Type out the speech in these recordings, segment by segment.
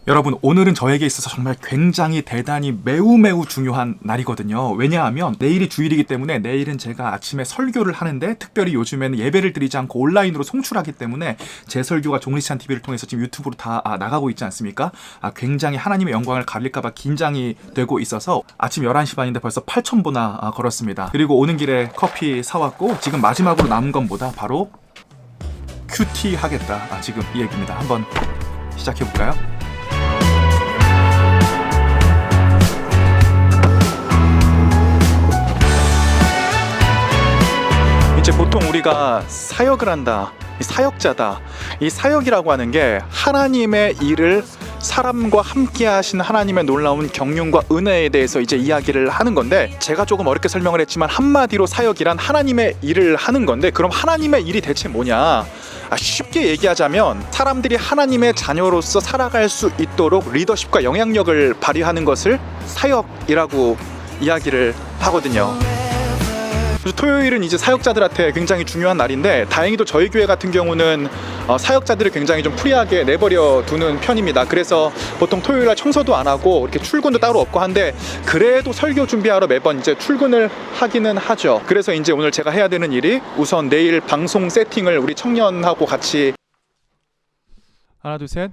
여러분, 오늘은 저에게 있어서 정말 굉장히 대단히 매우 중요한 날이거든요. 왜냐하면 내일이 주일이기 때문에 내일은 제가 아침에 설교를 하는데, 특별히 요즘에는 예배를 드리지 않고 온라인으로 송출하기 때문에 제 설교가 종리찬 TV를 통해서 지금 유튜브로 다 나가고 있지 않습니까? 굉장히 하나님의 영광을 가릴까봐 긴장이 되고 있어서 아침 11시 반인데 벌써 8,000보나 걸었습니다. 그리고 오는 길에 커피 사왔고, 지금 마지막으로 남은 건 뭐다? 바로 큐티 하겠다. 지금 이 얘기입니다. 한번 시작해볼까요? 이제 보통 우리가 사역을 한다, 사역자다, 이 사역이라고 하는 게 하나님의 일을 사람과 함께 하신 하나님의 놀라운 경륜과 은혜에 대해서 이제 이야기를 하는 건데, 제가 조금 어렵게 설명을 했지만 한마디로 사역이란 하나님의 일을 하는 건데, 그럼 하나님의 일이 대체 뭐냐? 쉽게 얘기하자면 사람들이 하나님의 자녀로서 살아갈 수 있도록 리더십과 영향력을 발휘하는 것을 사역이라고 이야기를 하거든요. 그래서 토요일은 이제 사역자들한테 굉장히 중요한 날인데, 다행히도 저희 교회 같은 경우는 사역자들을 굉장히 좀 프리하게 내버려 두는 편입니다. 그래서 보통 토요일날 청소도 안 하고 이렇게 출근도 따로 없고 한데, 그래도 설교 준비하러 매번 이제 출근을 하기는 하죠. 그래서 이제 오늘 제가 해야 되는 일이, 우선 내일 방송 세팅을 우리 청년하고 같이 하나 둘 셋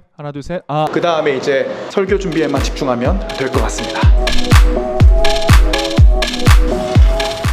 그 다음에 이제 설교 준비에만 집중하면 될 것 같습니다.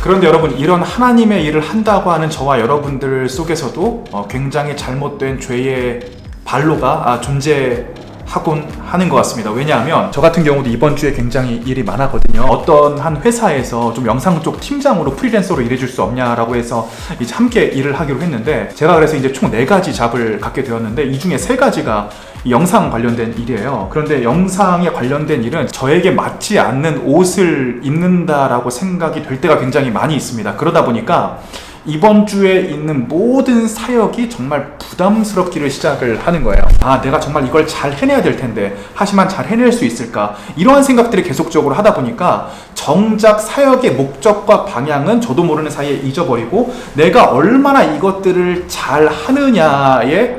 그런데 여러분, 이런 하나님의 일을 한다고 하는 저와 여러분들 속에서도 굉장히 잘못된 죄의 발로가 존재하곤 하는 것 같습니다. 왜냐하면 저 같은 경우도 이번 주에 굉장히 일이 많았거든요. 어떤 한 회사에서 좀 영상 쪽 팀장으로 프리랜서로 일해줄 수 없냐라고 해서 이제 함께 일을 하기로 했는데, 제가 그래서 이제 총 4가지 잡을 갖게 되었는데, 이 중에 3가지가 영상 관련된 일이에요. 그런데 영상에 관련된 일은 저에게 맞지 않는 옷을 입는다라고 생각이 될 때가 굉장히 많이 있습니다. 그러다 보니까 이번 주에 있는 모든 사역이 정말 부담스럽기를 시작을 하는 거예요. 내가 정말 이걸 잘 해내야 될 텐데, 하지만 잘 해낼 수 있을까? 이러한 생각들을 계속적으로 하다 보니까 정작 사역의 목적과 방향은 저도 모르는 사이에 잊어버리고, 내가 얼마나 이것들을 잘 하느냐에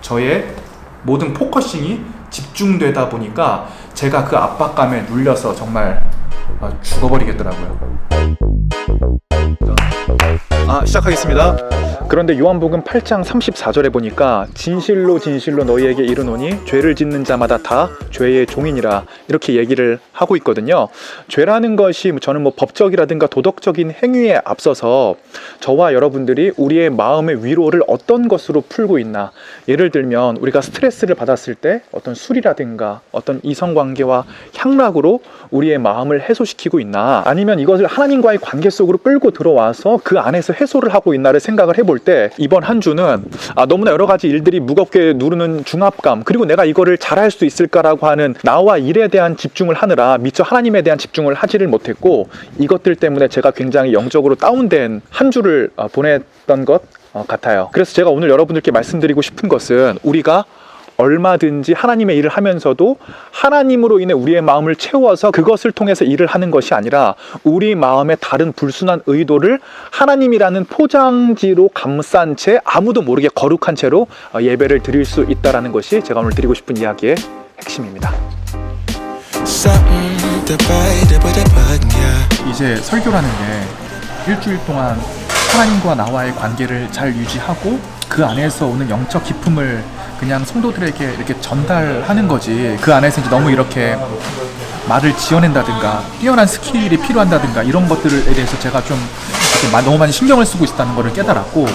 저의 모든 포커싱이 집중되다 보니까 제가 그 압박감에 눌려서 정말 죽어버리겠더라고요. 시작하겠습니다. 그런데 요한복음 8장 34절에 보니까 진실로 너희에게 이르노니 죄를 짓는 자마다 다 죄의 종이니라, 이렇게 얘기를 하고 있거든요. 죄라는 것이 저는 법적이라든가 도덕적인 행위에 앞서서 저와 여러분들이 우리의 마음의 위로를 어떤 것으로 풀고 있나, 예를 들면 우리가 스트레스를 받았을 때 어떤 술이라든가 어떤 이성관계와 향락으로 우리의 마음을 해소시키고 있나, 아니면 이것을 하나님과의 관계 속으로 끌고 들어와서 그 안에서 해소를 하고 있나를 생각을 해볼 때, 이번 한 주는 너무나 여러 가지 일들이 무겁게 누르는 중압감, 그리고 내가 이거를 잘할 수 있을까라고 하는 나와 일에 대한 집중을 하느라 미처 하나님에 대한 집중을 하지를 못했고, 이것들 때문에 제가 굉장히 영적으로 다운된 한 주를 보냈던 것 같아요. 그래서 제가 오늘 여러분들께 말씀드리고 싶은 것은, 우리가 얼마든지 하나님의 일을 하면서도 하나님으로 인해 우리의 마음을 채워서 그것을 통해서 일을 하는 것이 아니라, 우리 마음의 다른 불순한 의도를 하나님이라는 포장지로 감싼 채 아무도 모르게 거룩한 채로 예배를 드릴 수 있다는 것이 제가 오늘 드리고 싶은 이야기의 핵심입니다. 이제 설교라는 게 일주일 동안 하나님과 나와의 관계를 잘 유지하고 그 안에서 오는 영적 기쁨을 그냥 성도들에게 이렇게 전달하는 거지, 그 안에서 이제 너무 이렇게 말을 지어낸다든가 뛰어난 스킬이 필요한다든가 이런 것들에 대해서 제가 좀 이렇게 너무 많이 신경을 쓰고 있다는 것을 깨달았고,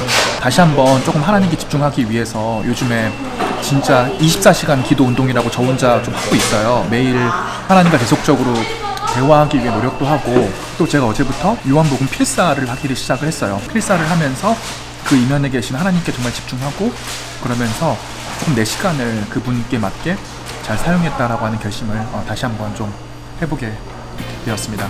다시 한번 조금 하나님께 집중하기 위해서 요즘에 진짜 24시간 기도 운동이라고 저 혼자 좀 하고 있어요. 매일 하나님과 계속적으로 대화하기 위해 노력도 하고, 또 제가 어제부터 요한복음 필사를 하기를 시작을 했어요. 필사를 하면서 그 이면에 계신 하나님께 정말 집중하고, 그러면서 조금 내 시간을 그분께 맞게 잘 사용했다라고 하는 결심을 다시 한번 좀 해보게 되었습니다.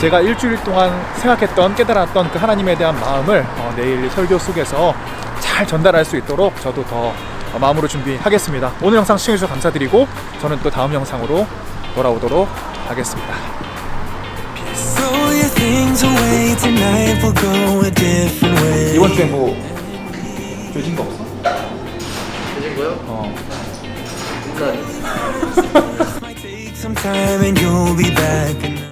제가 일주일 동안 생각했던, 깨달았던 그 하나님에 대한 마음을 내일 설교 속에서 잘 전달할 수 있도록 저도 더 마음으로 준비하겠습니다. 오늘 영상 시청해주셔서 감사드리고, 저는 또 다음 영상으로 돌아오도록 하겠습니다. 이번 주에 뭐 조진 거 없어? 이거요? 끝나네. Might take some time and you'll be back.